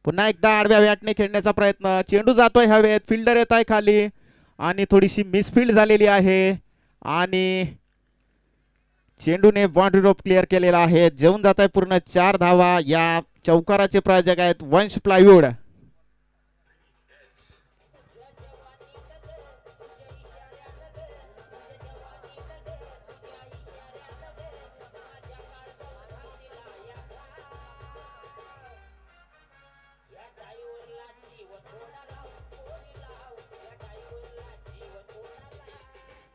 पुन्हा एकदा आडव्या बॅटने खेळण्याचा प्रयत्न, चेंडू जातोय हवेत, फिल्डर येत आहे खाली आणि थोडीशी मिसफील्ड झालेली आहे आणि चेंडूने बाउंड्री रोप क्लिअर केलेला आहे. जेवून जात आहे पूर्ण 4 धावा. या चौकाराचे प्रायोजक आहेत वंश प्लायवूड.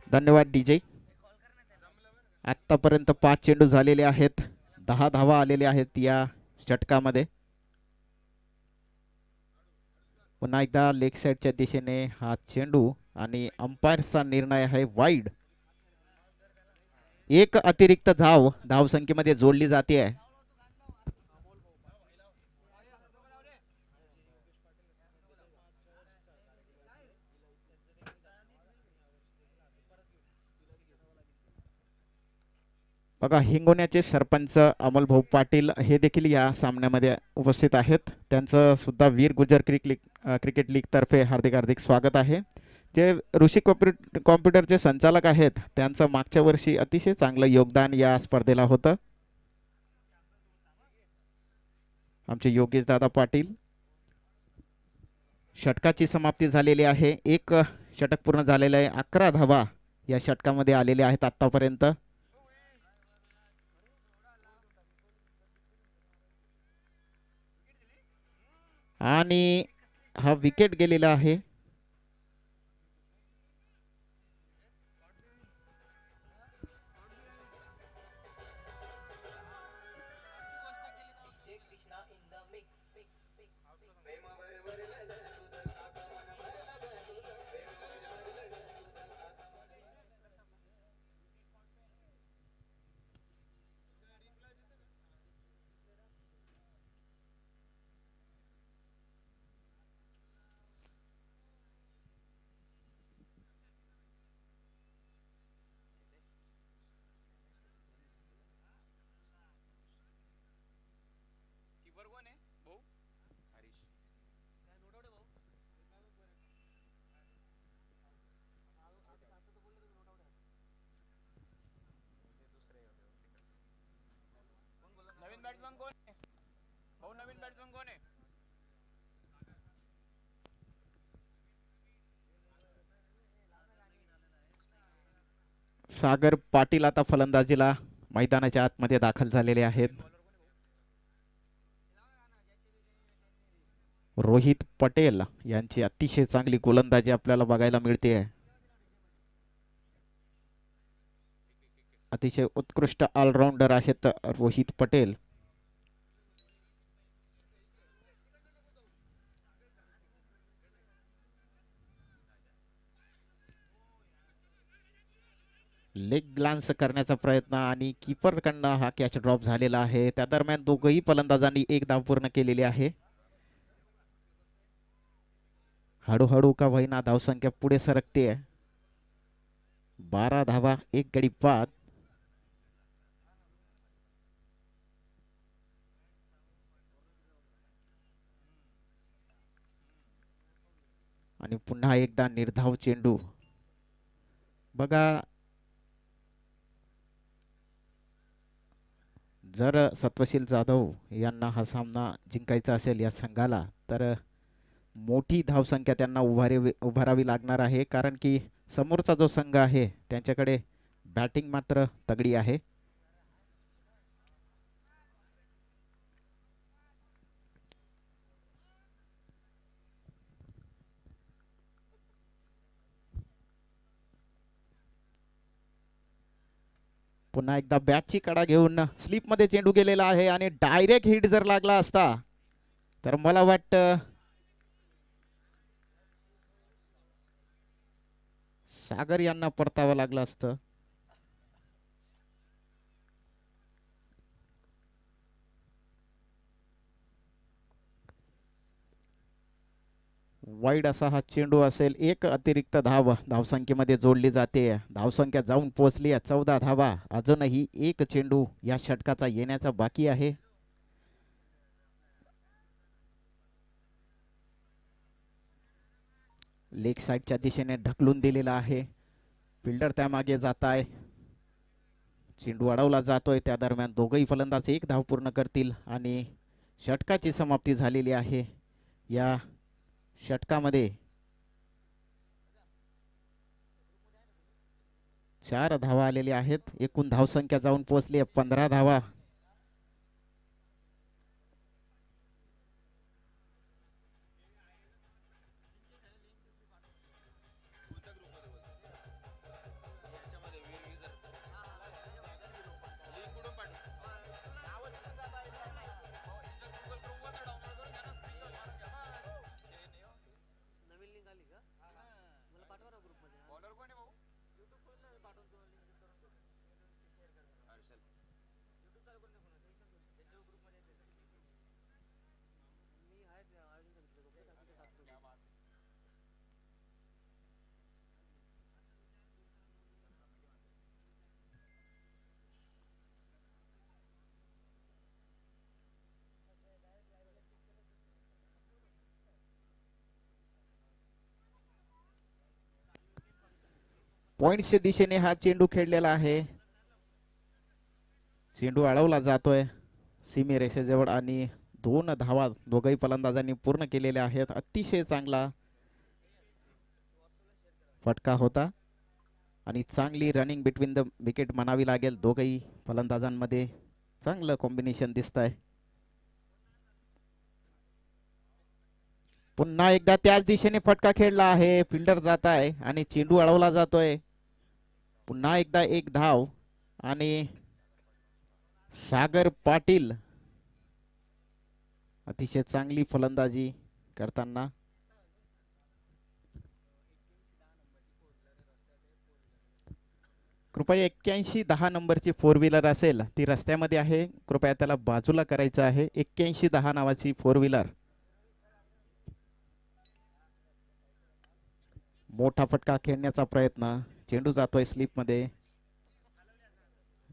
धन्यवाद डीजे. आतापर्यंत 5 चेंडू झालेले आहेत, 10 धावा आलेले आहेत या षटकामध्ये. पुन्हा एकदा लेग साइडच्या दिशेने हा चेंडू आणि अंपायरचा निर्णय आहे वाईड. एक अतिरिक्त धावसंख्येमध्ये जोडली जाते आहे. बघा हिंगोण्याचे सरपंच अमोल भाऊ पाटील हे देखील या सामन्यामध्ये उपस्थित आहेत. त्यांचं सुद्धा वीर गुर्जर क्रिकेट लीग तर्फे हार्दिक हार्दिक स्वागत आहे. जे ऋषी कॉम्प्युटरचे संचालक आहेत त्यांचं मागच्या वर्षी अतिशय चांगलं योगदान या स्पर्धेला होतं. आमचे योगेश दादा पाटील. षटकाची समाप्ती झालेली आहे. एक षटक पूर्ण झालेलं आहे. 11 धावा या षटकामध्ये आलेल्या आहेत आतापर्यंत. आणि हा विकेट गेलेला आहे. सागर पाटील आता फलंदाजीला मैदानाच्या आतमध्ये दाखल झालेले आहेत. रोहित पटेल यांची अतिशय चांगली गोलंदाजी आपल्याला बघायला मिळते. अतिशय उत्कृष्ट ऑलराऊंडर आहेत रोहित पटेल. लेग ग्लान्स करण्याचा प्रयत्न आणि कीपर कडनं हा कॅच ड्रॉप झालेला आहे. त्या दरम्यान दोघही फलंदाजांनी एक धाव पूर्ण केलेली आहे. हळूहळू का होईना धावसंख्या पुढे सरकते. 12 धावा, 1 गडी बाद. आणि पुन्हा एकदा निर्धाव चेंडू. बघा जर सत्वशील जाधव यांना हा सामना जिंकायचा असेल या संघाला तर मोठी धावसंख्या त्यांना उभारावी लागणार आहे. कारण की समोरचा जो संघ आहे त्यांच्याकडे बॅटिंग मात्र तगडी आहे. पुन्हा एकदा बॅटची कडा घेऊन स्लिप मध्ये चेंडू गेलेला आहे आणि डायरेक्ट हिट जर लागला असता तर मला वाटतं सागर यांना परतावं लागलं असतं. वाईड असा हा चेंडू असेल. एक अतिरिक्त धावसंख्येमध्ये जोडली जाते. धावसंख्या जाऊन पोहोचली 14 धावा. अजूनही एक चेंडू या षटकाचा येण्याचा बाकी आहे. लेग साईडच्या दिशेने ढकलून दिलेला आहे. फिल्डर त्यामागे जात आहे. चेंडू अडवला जातोय. त्या दरम्यान दोघंही फलंदाज एक धाव पूर्ण करतील आणि षटकाची समाप्ती झालेली आहे. या षटकामध्ये 4 धावा आलेल्या आहेत. एकूण धावसंख्या जाऊन पोहोचली 15 धावा. पॉइंटच्या दिशेने हा चेंडू खेळलेला आहे. चेंडू अडवला जातोय सीमे रेषेजवळ आणि 2 धावा दोघही फलंदाजांनी पूर्ण केलेल्या आहेत. अतिशय चांगला फटका होता आणि चांगली रनिंग बिटवीन द विकेट म्हणावी लागेल. दोघही फलंदाजांमध्ये चांगलं कॉम्बिनेशन दिसत आहे. पुन्हा एकदा त्याच दिशेने फटका खेळला आहे. फिल्डर जात आहे आणि चेंडू अडवला जातोय. पुन्हा एकदा एक धाव आणि सागर पाटील अतिशय चांगली फलंदाजी करताना. कृपया 8110 नंबरची 4 व्हीलर असेल ती रस्त्यामध्ये आहे. कृपया त्याला बाजूला करायचं आहे. 8110 नावाची 4 व्हीलर. मोठा फटका खेळण्याचा प्रयत्न. चेंडू जातोय स्लिप मध्ये.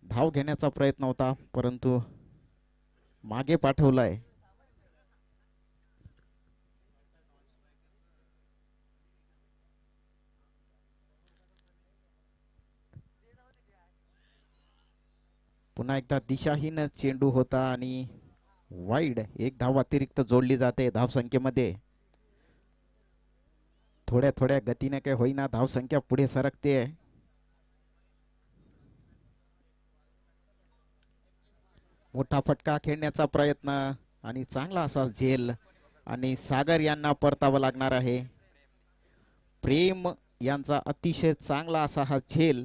धाव घेण्याचा प्रयत्न होता परंतु मागे पाठवलाय. पुन्हा एकदा दिशाहीन चेंडू होता आणि वाईड. एक धाव अतिरिक्त जोडली जाते धावसंख्येमध्ये. थोड्या थोड्या गतीने काही होईना धावसंख्या पुढे सरकते. मोठा फटका खेळण्याचा प्रयत्न आणि चांगला असा झेल आणि सागर यांना परतावं लागणार आहे. प्रेम यांचा अतिशय चांगला असा हा झेल.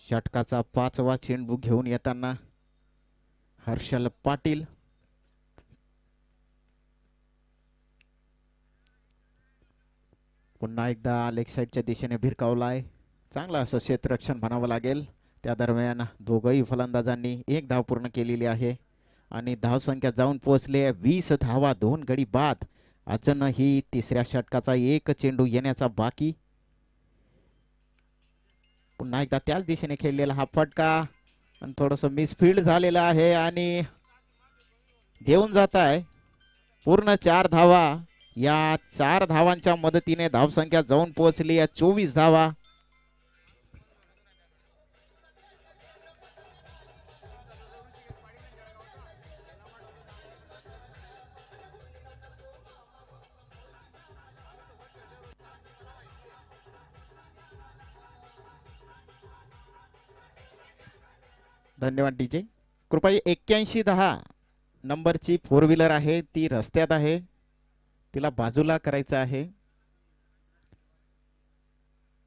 षटकाचा 5वा चेंडू घेऊन येताना हर्षल पाटील. पुन्हा एकदा लेग साईडच्या दिशेने भिरकावलाय. चांगला असं क्षेत्ररक्षण म्हणावं लागेल. त्या दरम्यान दोघही फलंदाजांनी एक धाव पूर्ण केलेली आहे आणि धावसंख्या जाऊन पोहोचले 20 धावा 2 गडी बाद. अजूनही तिसऱ्या षटकाचा एक चेंडू येण्याचा बाकी. पुन्हा एकदा त्याच दिशेने खेळलेला हा फटका आणि थोडस मिसफील्ड झालेलं आहे आणि देऊन जात आहे पूर्ण 4 धावा. या 4 धावांच्या मदतीने धावसंख्या जाऊन पोहोचली 24 धावा. धन्यवाद डीजे. कृपया 8110 नंबरची फोर व्हीलर आहे ती रस्त्यात आहे, तिला बाजूला करायचं आहे.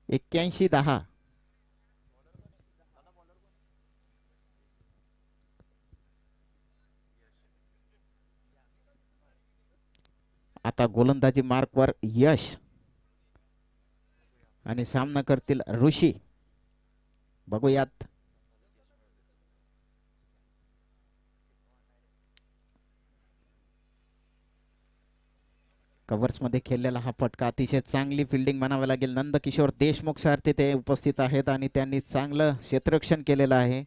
81-10. आता गोलंदाजी मार्कवर यश आणि सामना करतील ऋषी. बघूयात. कव्हर्स मध्ये खेळलेला हा फटका अतिशय चांगली फिल्डिंग म्हणावी लागेल. नंदकिशोर देशमुख सर तिथे उपस्थित आहेत आणि त्यांनी चांगलं क्षेत्ररक्षण केलेलं आहे.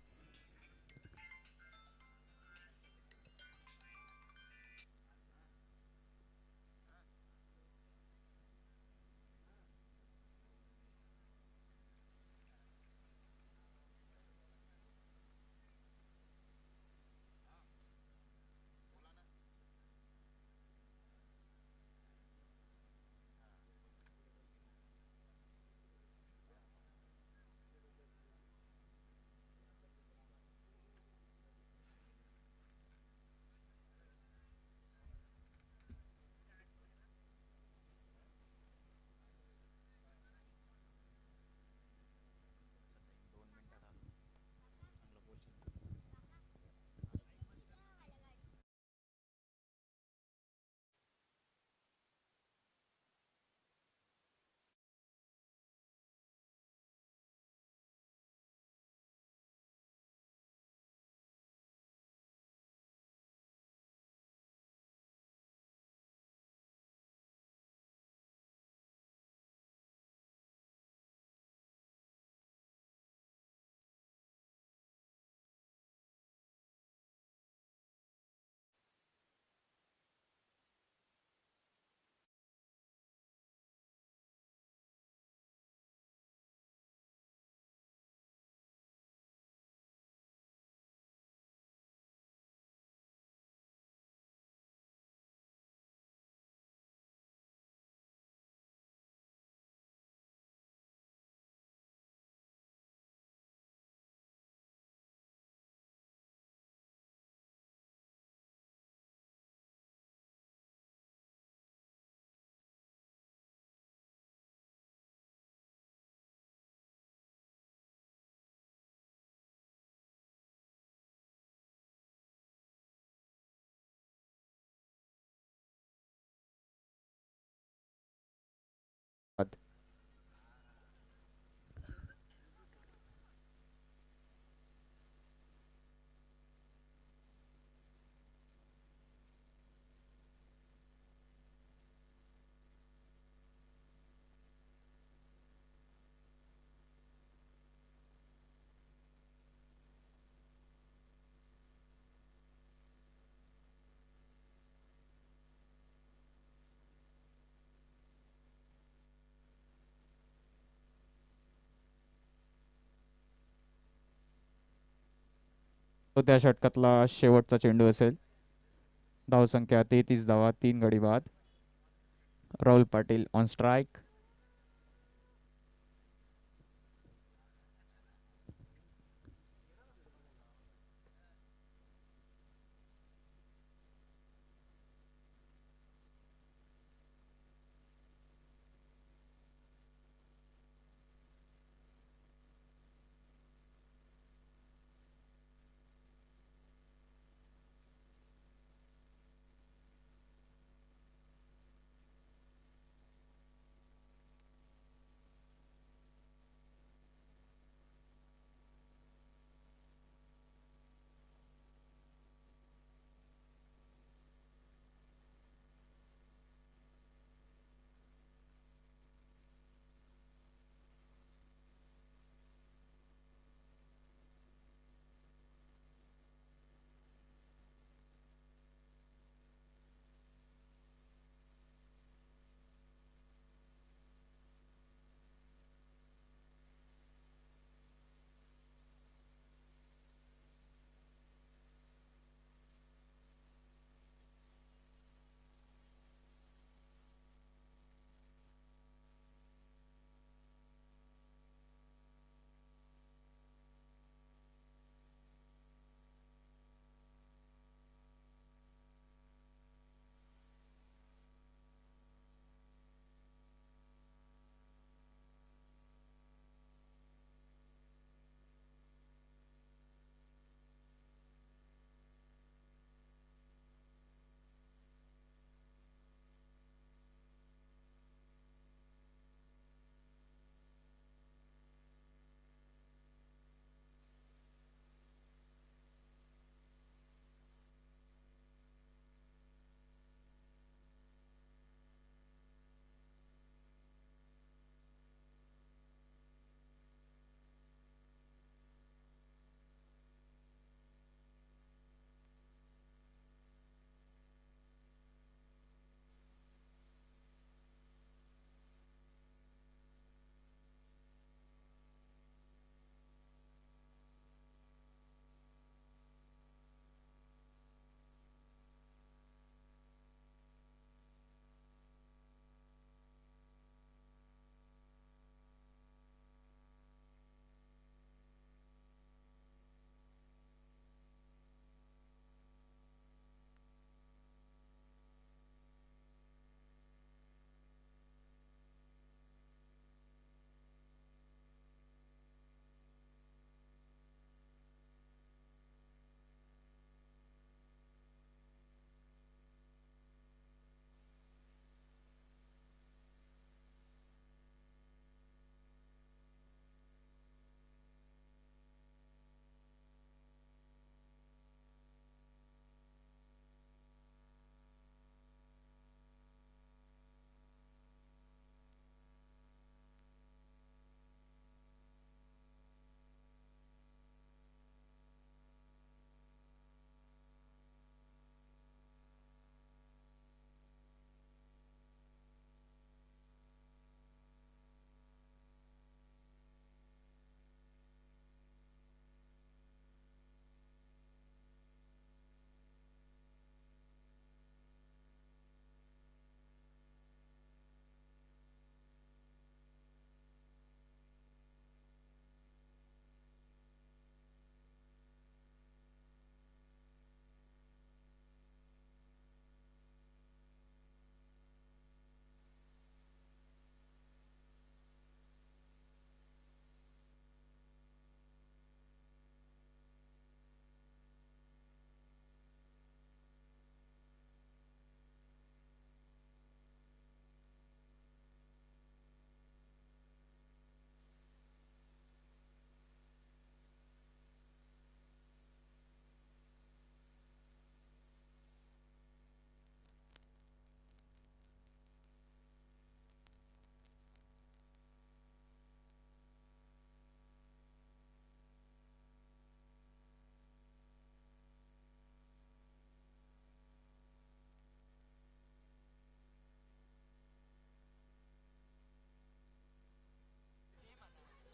तो त्या षटकातला शेवटचा चेंडू असेल. धावसंख्या 33 धावा, 3 गडी बाद. Rahul Patil on strike.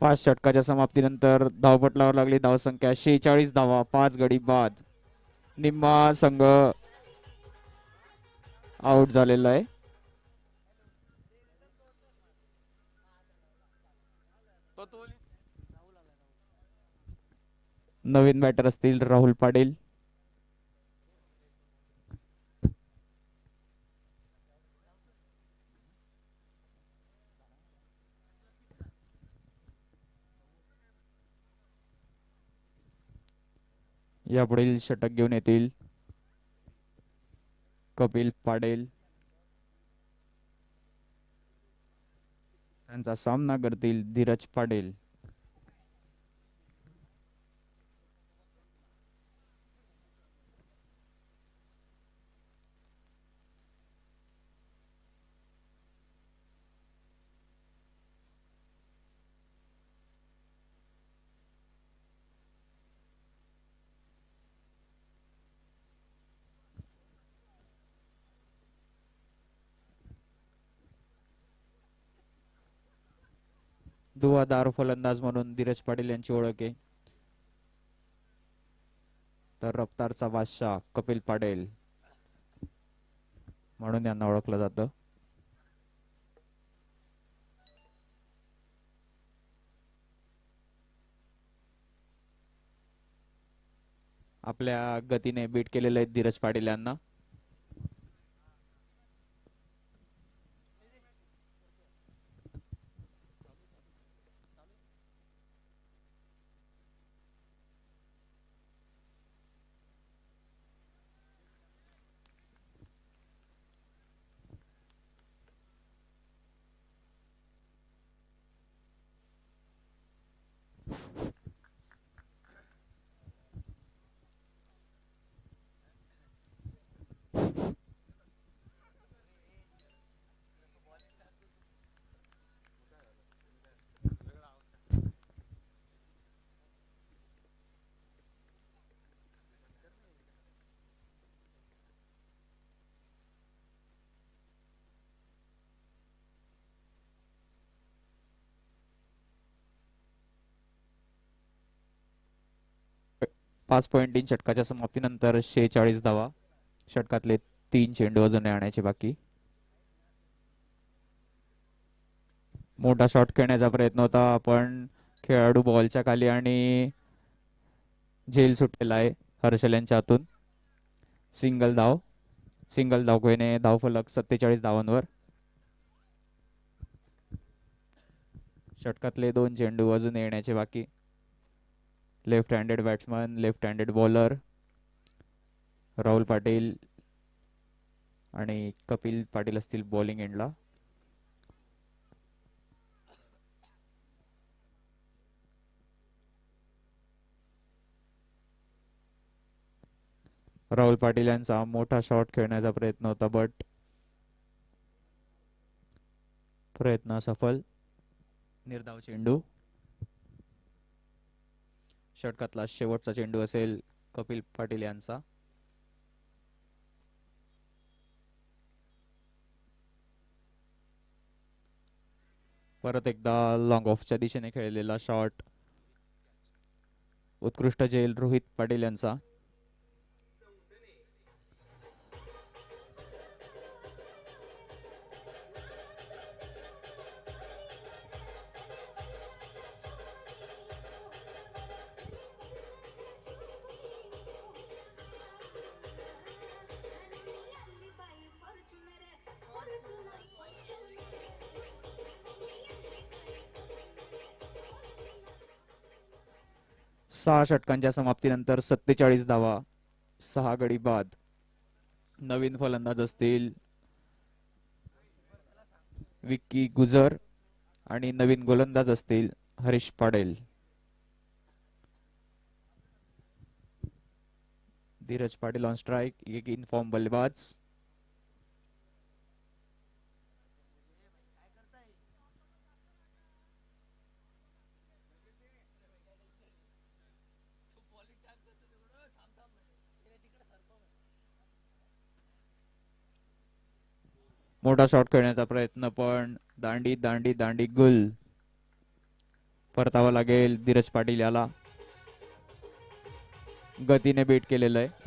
5 षटकाच्या समाप्तीनंतर धावपटलावर लागली धावसंख्या 46 धावा, 5 गडी बाद. निम्मा संघ आउट झालेला आहे. नवीन बॅटर असतील राहुल पाटील. यापुढील षटक घेऊन येतील कपिल पाडेल. त्यांचा सामना करतील धीरज पाडेल. दुवादार फलंदाज म्हणून धीरज पाटील यांची ओळख आहे. तर रफ्तारचा बादशाह कपिल पाडेल म्हणून यांना ओळखलं जातं. आपल्या गतीने बीट केलेले आहेत धीरज पाटील यांना. पाच पॉईंट 3 षटकाच्या समाप्तीनंतर 46 धावा. षटकातले 3 चेंडू अजून आणायचे बाकी. मोठा शॉट खेळण्याचा प्रयत्न होता पण खेळाडू बॉलच्या खाली आणि झेल सुटलेला आहे हर्षल यांच्या हातून. सिंगल धाव घेणे धावफलक 47 धावांवर. षटकातले 2 चेंडू अजून येण्याचे बाकी. Left handed batsman, left handed bowler Rahul Patil आणि कपिल पाटील असतील बॉलिंग एंडला. राहुल पाटील यांचा मोठा शॉट खेळण्याचा प्रयत्न होता बट प्रयत्न सफल. निर्धाव चेंडू. षटकातला शेवटचा चेंडू असेल कपिल पाटील यांचा. परत एकदा लॉंग ऑफच्या दिशेने खेळलेला शॉट. उत्कृष्ट झेल रोहित पाटील यांचा. सहा षटकांच्या समाप्तीनंतर 47 धावा, 6 गडी बाद. नवीन फलंदाज असतील विक्की गुजर आणि नवीन गोलंदाज असतील हरीश पाडेल. धीरज पाटील ऑन स्ट्राइक, एक इनफॉर्म बल्लेबाज. मोठा शॉट खेळण्याचा प्रयत्न पण दांडी दांडी दांडी गुल. परतावा लागेल धीरज पाटील याला. गतीने बीट केलेलं आहे.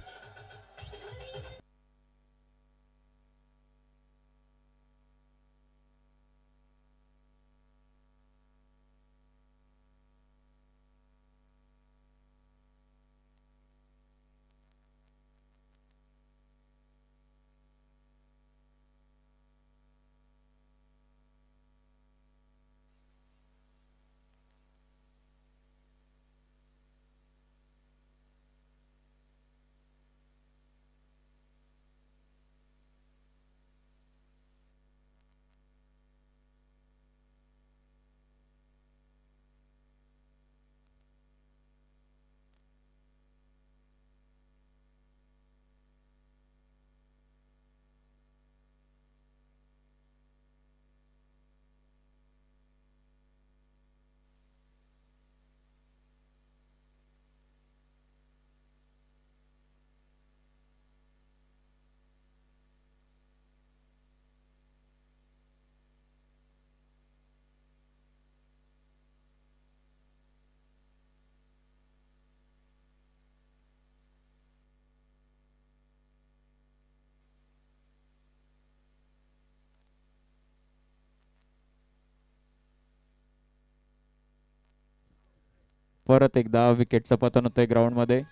परत एकदा विकेटचं पतन होतंय ग्राउंड मध्ये.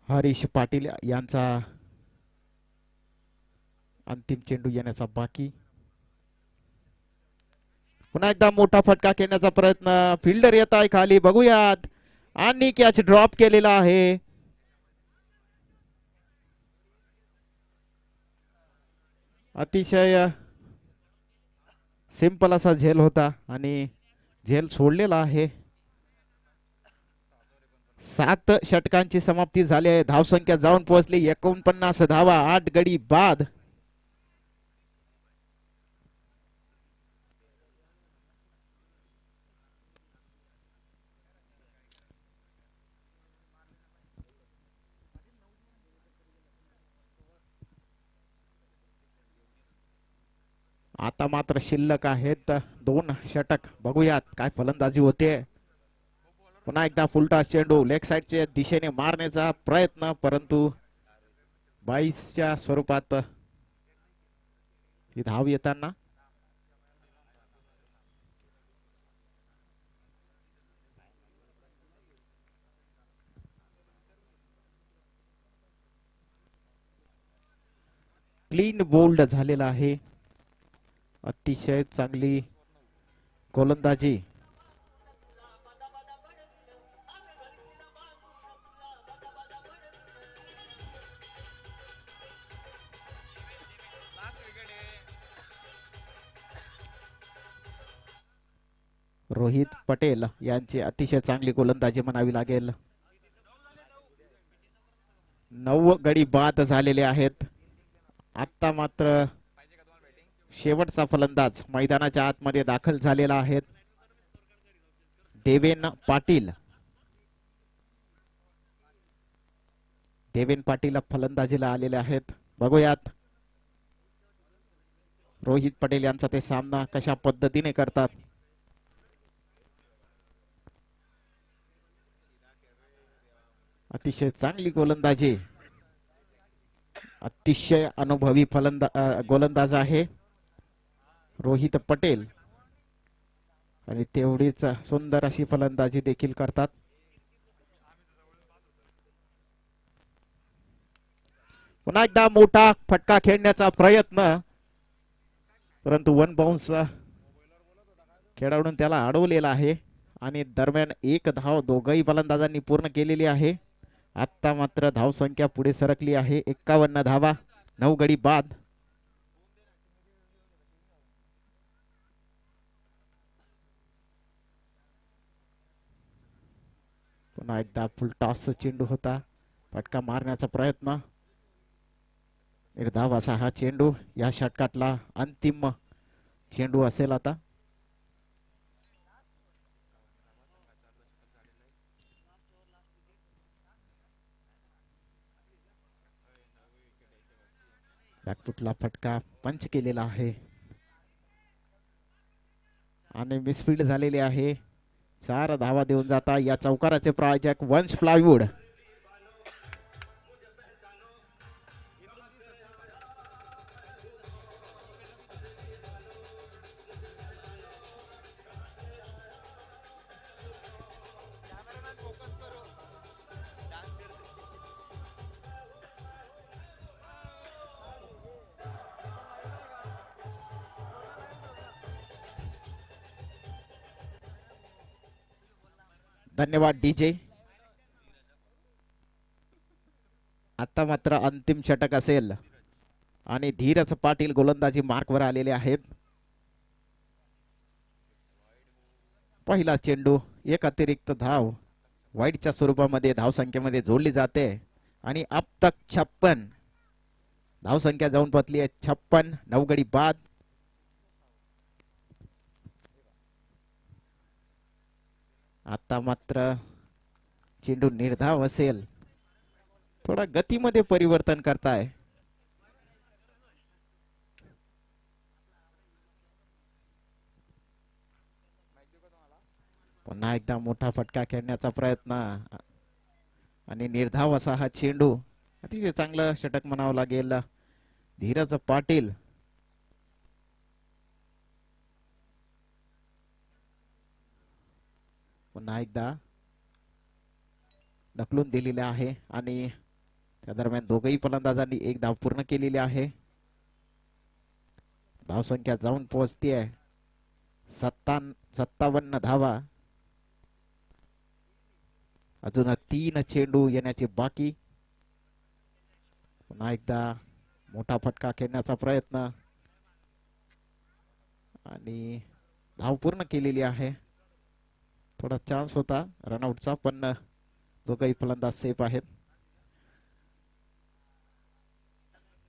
हरीश पाटील यांचा अंतिम चेंडू येण्याचा बाकी. पुन्हा एकदा मोठा फटका खेळण्याचा प्रयत्न. फिल्डर येत आहे खाली, बघूयात. आणि कॅच ड्रॉप केलेला आहे. अतिशय सिंपल असा झेल होता आणि झेल सोडलेला आहे. 7 षटकांची समाप्ती झाली आहे. धावसंख्या जाऊन पोहोचली 49 धावा, 8 गडी बाद. आता मात्र शिल्लक आहेत 2 षटक. बघूयात काय फलंदाजी होते. पुन्हा एकदा फुलटॉस चेंडू लेग साइडच्या दिशेने मारण्याचा प्रयत्न, परंतु 22च्या स्वरूपात ही धाव येताना. क्लीन बोल्ड झालेला आहे. अतिशय चांगली गोलंदाजी. रोहित पटेल यांची अतिशय चांगली गोलंदाजी म्हणावी लागेल. 9 गडी बाद झालेले आहेत. आता मात्र शेवटचा फलंदाज मैदानाच्या आतमध्ये दाखल झालेला आहे. देवेन पाटील. देवेन पाटील फलंदाजीला आलेले आहेत. बघूयात रोहित पटेल यांचा ते सामना कशा पद्धतीने करतात. अतिशय चांगली गोलंदाजी. अतिशय अनुभवी गोलंदाज आहे रोहित पटेल. आणि तेवढीच सुंदर अशी फलंदाजी देखील करतात. पुन्हा एकदा मोठा फटका खेळण्याचा प्रयत्न, परंतु वन बाउन्स खेळाडून त्याला अडवलेला आहे आणि दरम्यान एक धाव दोघही फलंदाजांनी पूर्ण केलेली आहे. आता मात्र धावसंख्या पुढे सरकली आहे 51 धावा, 9 गडी बाद. पुन्हा एकदा फुल टॉस चेंडू होता, फटका मारण्याचा प्रयत्न, निर्धाव असा हा चेंडू या षटकातला अंतिम चेंडू असेल. आता बॅकफुटला फटका पंच केलेला आहे आणि मिसफील्ड झालेली आहे. 4 धावा देऊन जाता या चौकाराचे प्रायोजक वंश प्लायवूड. धन्यवाद डीजे. आता मात्र अंतिम षटक असेल आणि धीरज पाटील गोलंदाजी मार्कवर आलेले आहेत. पहिला चेंडू, एक अतिरिक्त धाव वाईडच्या स्वरूपामध्ये धावसंख्येमध्ये जोडली जाते आणि अब तक 56 धावसंख्या जाऊन पोहोचली आहे 56, 9 गडी बाद. आता मात्र चेंडू निर्धाव असेल, थोडा गतीमध्ये परिवर्तन करताय. पुन्हा एकदा मोठा फटका खेळण्याचा प्रयत्न आणि निर्धाव असा हा चेंडू. अतिशय चांगलं षटक म्हणावं लागेल धीरज पाटील. पुन्हा एकदा ढकलून दिलेले आहे आणि त्या दरम्यान दोघही फलंदाजांनी एक धाव पूर्ण केलेली आहे. धावसंख्या जाऊन पोहोचते 57 धावा. अजून 3 चेंडू येण्याचे बाकी. पुन्हा एकदा मोठा फटका खेळण्याचा प्रयत्न आणि धाव पूर्ण केलेली आहे. थोडा चान्स होता रनआउटचा, पण दोघही फलंदाज सेफ आहेत.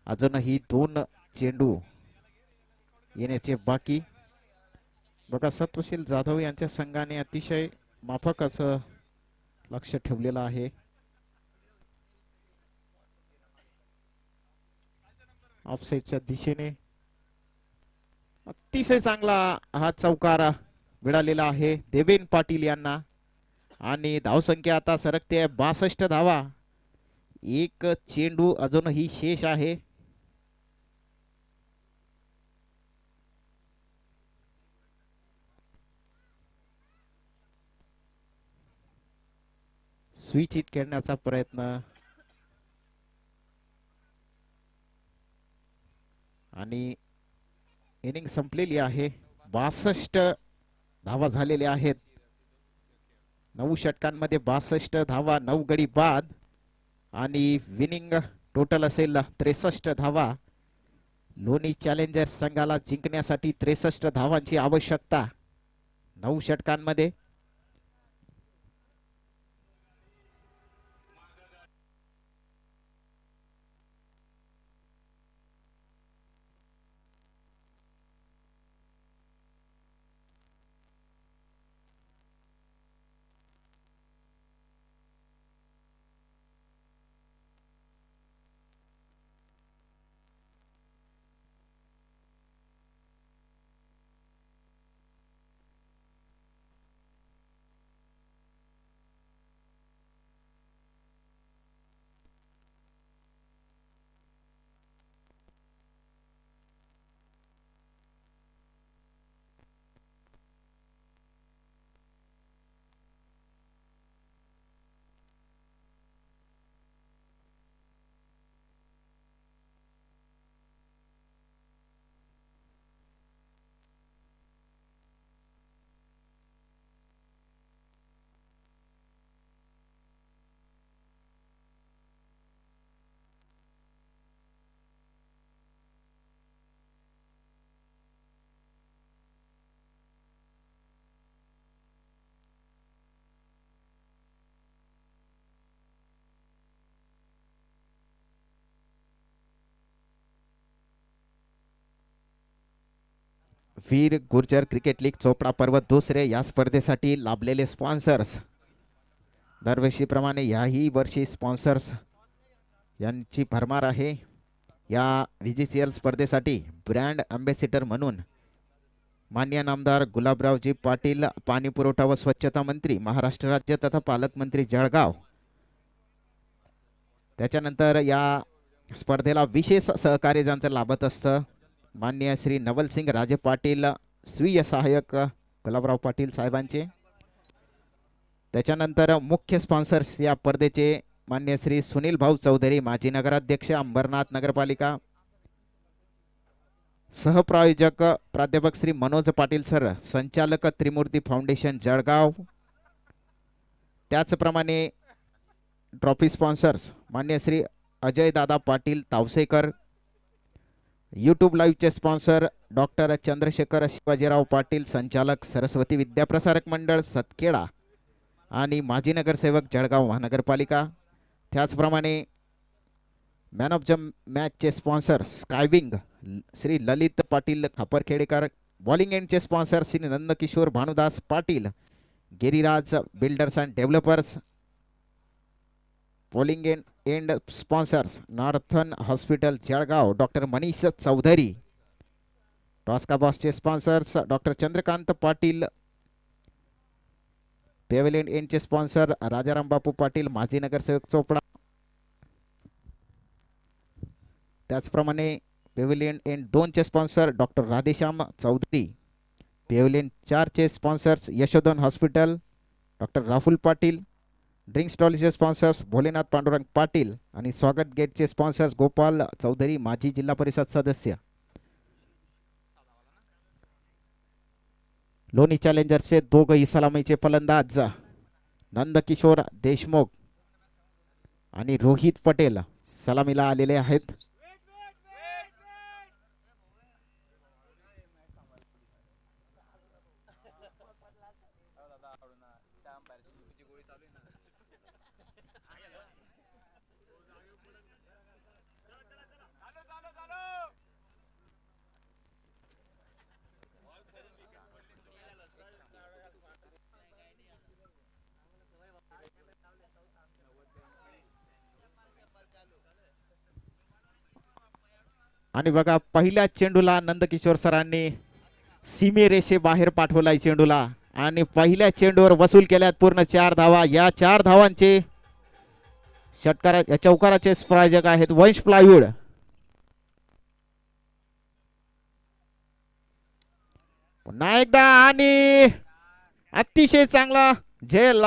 अजूनही 2 चेंडू येण्याचे बाकी. बघा, सत्वशील जाधव यांच्या संघाने अतिशय माफक असं लक्ष ठेवलेलं आहे. ऑफसाईडच्या दिशेने अतिशय चांगला हा चौकार मिळालेला आहे देवेन पाटील यांना आणि धावसंख्या आता सरकते 62 धावा. एक चेंडू अजूनही शेष आहे. स्विच हिट खेळण्याचा प्रयत्न आणि इनिंग संपलेली आहे. 62 धावा झालेल्या आहेत. 9 षटकांमध्ये 62 धावा, 9 गडी बाद आणि विनिंग टोटल असेल 63 धावा. लोणी चॅलेंजर्स संघाला जिंकण्यासाठी 63 धावांची आवश्यकता 9 षटकांमध्ये. वीर गुर्जर क्रिकेट लीग चोपडा पर्व दुसरे या स्पर्धेसाठी लाभलेले स्पॉन्सर्स दरवर्षीप्रमाणे याही वर्षी स्पॉन्सर्स यांची भरमार आहे. या VGCL स्पर्धेसाठी ब्रँड अँबॅसिडर म्हणून मान्य नामदार गुलाबरावजी पाटील, पाणी पुरवठा व स्वच्छता मंत्री महाराष्ट्र राज्य तथा पालकमंत्री जळगाव. त्याच्यानंतर या स्पर्धेला विशेष सहकार्य ज्यांचं लाभत असतं मान्य श्री नवलसिंग राजे पाटील, स्वीय सहाय्यक गुलाबराव पाटील साहेबांचे. त्याच्यानंतर मुख्य स्पॉन्सर्स या स्पर्धेचे मान्य श्री सुनील भाऊ चौधरी, माजी नगराध्यक्ष अंबरनाथ नगरपालिका. सहप्रायोजक प्राध्यापक श्री मनोज पाटील सर, संचालक त्रिमूर्ती फाउंडेशन जळगाव. त्याचप्रमाणे ट्रॉफी स्पॉन्सर्स मान्य श्री अजय दादा पाटील तावसेकर. यूट्यूब लाईव्हचे स्पॉन्सर डॉक्टर चंद्रशेखर शिवाजीराव पाटील, संचालक सरस्वती विद्याप्रसारक मंडळ सतखेडा आणि माजी नगरसेवक जळगाव महानगरपालिका. त्याचप्रमाणे मॅन ऑफ द मॅचचे sponsor Skywing Shri Lalit Patil Khaparkhedekar. Bowling एंडचे sponsor Shri Nandkishor Bhanudas Patil, Giriraj builders and developers. Bowling end sponsors northern hospital Jalgaon doctor Manish Chaudhari. टॉस्का बॉसचे sponsors doctor Chandrakant Patil. Pavilion एंडचे स्पॉन्सर राजाराम बापू पाटील, माजी नगरसेवक चोपडा. त्याचप्रमाणे पेव्हलियन एंड 2 चे sponsor doctor Radheshyam Chaudhari. Pavilion 4 चे sponsors Yashodhan hospital doctor Rahul Patil. Drink स्टॉलचे स्पॉन्सर्स भोलेनाथ पांडुरंग पाटील आणि स्वागत गेटचे स्पॉन्सर्स गोपाल चौधरी, माजी जिल्हा परिषद सदस्य. लोणी चॅलेंजर्सचे दोघही सलामीचे फलंदाज नंदकिशोर देशमुख आणि रोहित पटेल सलामीला आलेले आहेत. आणि बघा पहिल्या चेंडूला नंदकिशोर सरांनी सीमेरेषे बाहेर पाठवलाय चेंडूला आणि पहिल्या चेंडूवर वसूल केल्यात पूर्ण 4 धावा. या 4 धावांचे षटकारा चौकाराचे प्रायोजक आहेत वंश प्लायवूड. पुन्हा एकदा आणि अतिशय चांगला झेल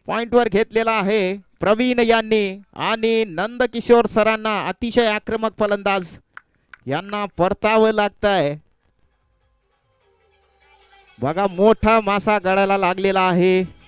पॉइंटवर घेतलेला आहे प्रवीण यांनी आणि नंदकिशोर सरांना अतिशय आक्रमक फलंदाज यांना परतावं लागतंय. बघा मोठा मासा गळाला लागलेला आहे.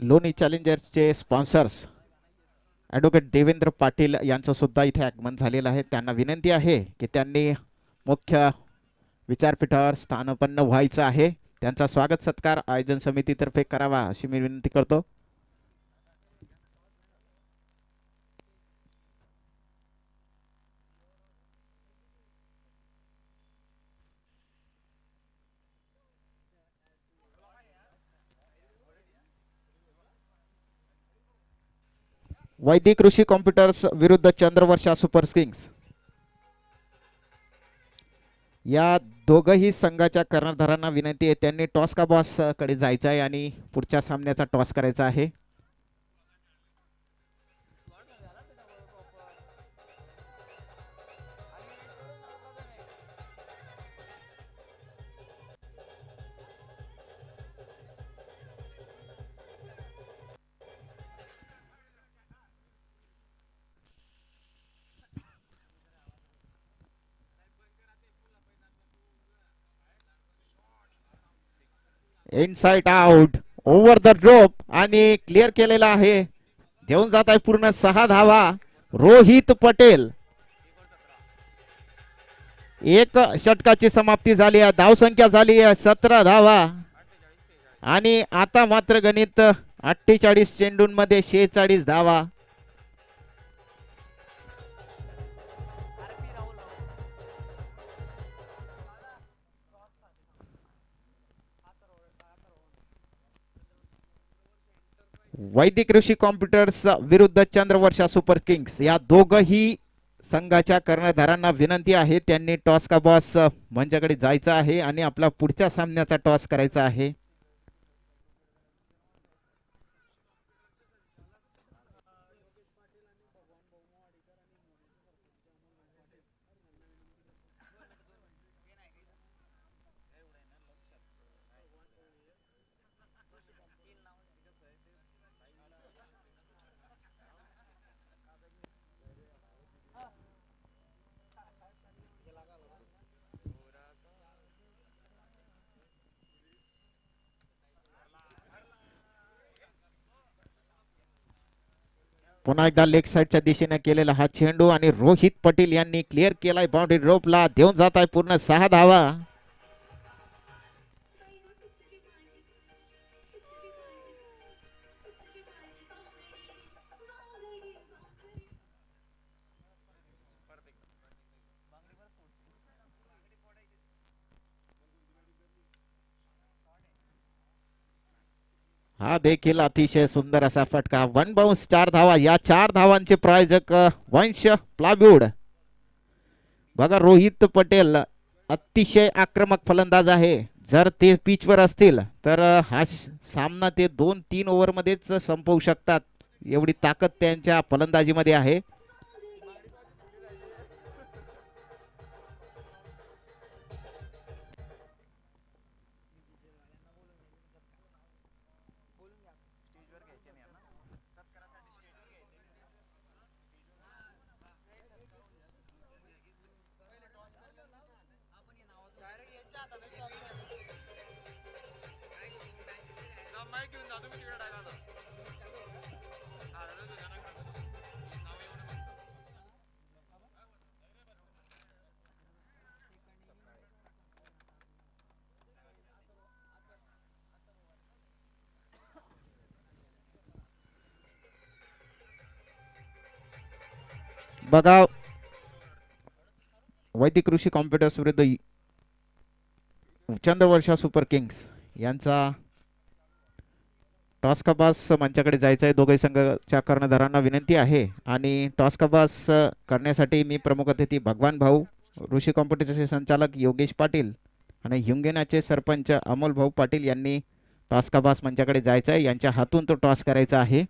लोणी चॅलेंजर्सचे स्पॉन्सर्स ॲडव्होकेट देवेंद्र पाटील यांचं सुद्धा इथे आगमन झालेलं आहे. त्यांना विनंती आहे की त्यांनी मुख्य विचारपीठावर स्थानापन्न व्हायचं आहे. त्यांचा स्वागत सत्कार आयोजन समितीतर्फे करावा अशी मी विनंती करतो. वैदिक ऋषी कॉम्प्युटर्स विरुद्ध चंद्रवर्षा सुपर किंग्स. या दोघही संघाच्या कर्णधारांना विनंती आहे त्यांनी टॉस का बॉस कडे जायचं आहे आणि पुढच्या सामन्याचा टॉस करायचा आहे. Inside out over the drop आणि क्लिअर केलेला आहे. देऊन जात आहे पूर्ण 6 धावा रोहित पटेल. एक षटकाची समाप्ती झाली आहे. धावसंख्या झाली आहे 17 धावा आणि आता मात्र गणित 48 चेंडूंमध्ये 46 धावा. वैदिक ऋषी कॉम्प्युटर्स विरुद्ध चंद्रवर्षा सुपर किंग्स या दोघही संघाच्या कर्णधारांना विनंती आहे त्यांनी टॉस का बॉस मंचाकडे जायचं आहे आणि आपला पुढच्या सामन्याचा टॉस करायचा आहे. पुन्हा एकदा लेग साइडच्या दिशेने केलेला हा चेंडू आणि रोहित पटेल यांनी क्लिअर केलाय बाउंड्री रोपला. देऊन जात आहे पूर्ण 6 धावा. हा देखील अतिशय सुंदर असा फटका. 1 बाउन्स 4 धावा. या 4 धावांचे प्रायोजक वंश प्लायवूड. बघा रोहित पटेल अतिशय आक्रमक फलंदाज आहे. जर ते पिचवर असतील तर हा सामना ते 2-3 ओव्हरमध्येच संपवू शकतात. एवढी ताकद त्यांच्या फलंदाजीमध्ये आहे. बघा वैदिक ऋषी कॉम्प्युटर्स विरुद्ध चंद्रवर्षा सुपर किंग्स यांचा टॉस का बास मंचाकडे जायचं आहे. दोघे संघाच्या कर्णधारांना विनंती आहे आणि टॉस का बास करण्यासाठी मी प्रमुख अतिथी भगवान भाऊ, ऋषी कॉम्प्युटरचे संचालक योगेश पाटील आणि हिंगण्याचे सरपंच अमोल भाऊ पाटील यांनी टॉस का बास मंचाकडे जायचं आहे. यांच्या हातून तो टॉस करायचा आहे.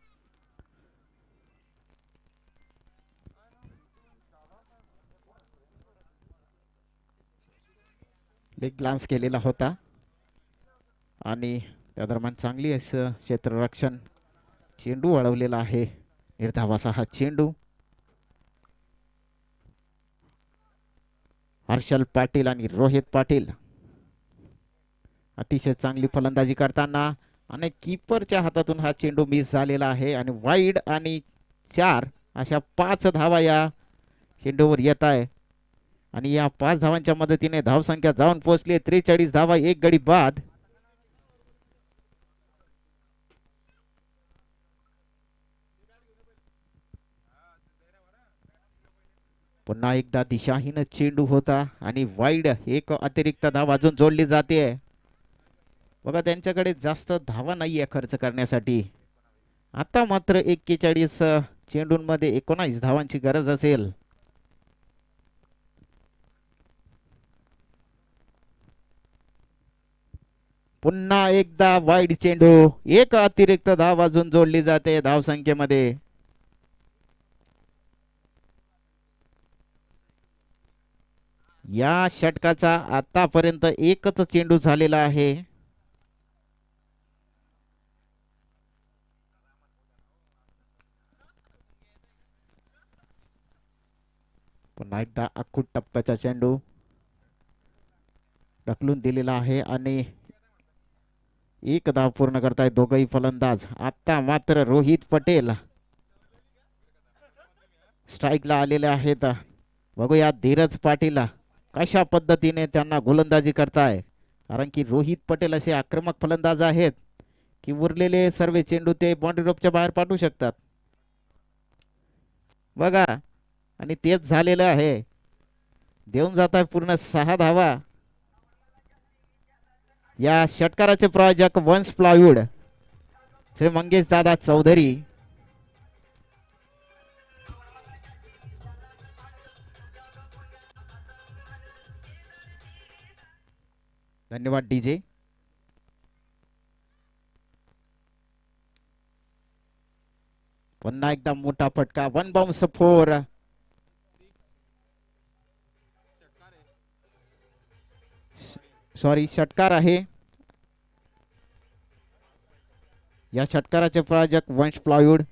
लेग ग्लान्स केलेला होता आणि त्या दरम्यान चांगली असं क्षेत्ररक्षण चेंडू वळवलेला आहे. निर्धावाचा हा चेंडू हर्षल पाटील आणि रोहित पाटील अतिशय चांगली फलंदाजी करताना आणि कीपरच्या हातातून हा चेंडू मिस झालेला आहे आणि वाईड आणि 4 अशा 5 धावा या चेंडूवर येत आहे आणि या 5 धावांच्या मदतीने धावसंख्या जाऊन पोहोचली 43 धावा. एक गडी बाद. पुन्हा एकदा दिशाहीन चेंडू होता आणि वाईड. एक अतिरिक्त धाव अजून जोडली जाते. बघा त्यांच्याकडे जास्त धावा नाहीये खर्च करण्यासाठी. आता मात्र 41 चेंडूंमध्ये 19 धावांची गरज असेल. पुन्हा एकदा वाईड चेंडू. एक अतिरिक्त धाव अजून जोडली जाते धावसंख्येमध्ये. या षटकाचा आतापर्यंत एकच चेंडू झालेला आहे. पुन्हा एकदा अख्खूट टप्प्याचा चेंडू ढकलून दिलेला आहे आणि एक धाव पूर्ण करताय दोघही फलंदाज. आता मात्र रोहित पटेल स्ट्राईकला आलेले आहेत. बघूया धीरज पाटील कशा पद्धतीने त्यांना गोलंदाजी करताय, कारण की रोहित पटेल असे आक्रमक फलंदाज आहेत की उरलेले सर्व चेंडू ते बाउंड्री रोपच्या बाहेर पाठवू शकतात. बघा, आणि तेच झालेलं आहे. देऊन जात आहे पूर्ण 6 धावा. या षटकाराचे प्रायोजक वंश प्लायवूड श्री मंगेश दादा चौधरी. धन्यवाद डीजे. पुन्हा एकदा मोठा फटका. 1 बाउन्स 4. सॉरी, षटकार आहे. या षटकाराचे प्रायोजक वंश प्लायवूड.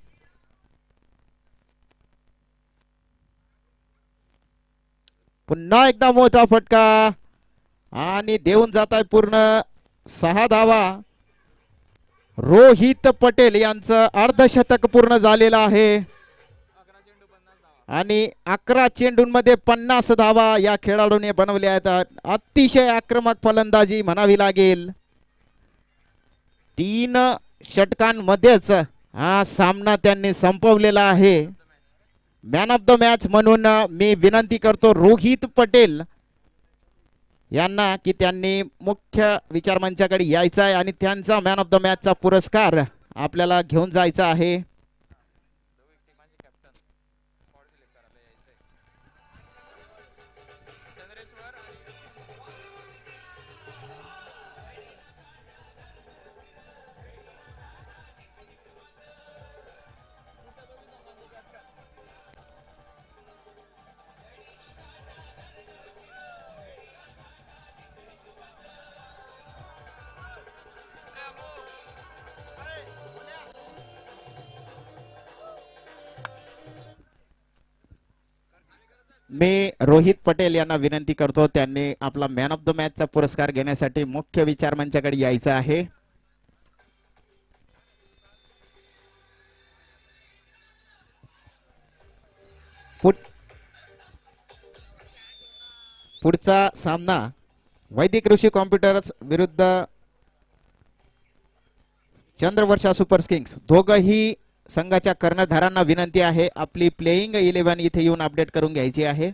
पुन्हा एकदा मोठा फटका आणि देऊन जात आहे पूर्ण 6 धावा. रोहित पटेल यांचं अर्धशतक पूर्ण झालेलं आहे आणि 11 चेंडूंमध्ये 50 धावा या खेळाडूने बनवल्या आहेत. अतिशय आक्रमक फलंदाजी म्हणावी लागेल. 3 षटकांमध्येच हा सामना त्यांनी संपवलेला आहे. मॅन ऑफ द मॅच म्हणून मी विनंती करतो रोहित पटेल यांना की त्यांनी मुख्य विचारमंचाकडे यायचं आहे आणि त्यांचा मॅन ऑफ द मॅचचा पुरस्कार आपल्याला घेऊन जायचा आहे. मी रोहित पटेल यांना विनंती करतो त्यांनी आपला मॅन ऑफ द मॅचचा पुरस्कार घेण्यासाठी मुख्य विचारमंचाकडे यायचं आहे. पुढचा सामना वैदिक ऋषी कॉम्प्युटर्स विरुद्ध चंद्रवर्षा सुपर किंग्स. दोघही संघाच्या कर्णधारांना विनंती आहे आपली प्लेइंग 11 इथे येऊन अपडेट करून घ्यायची आहे.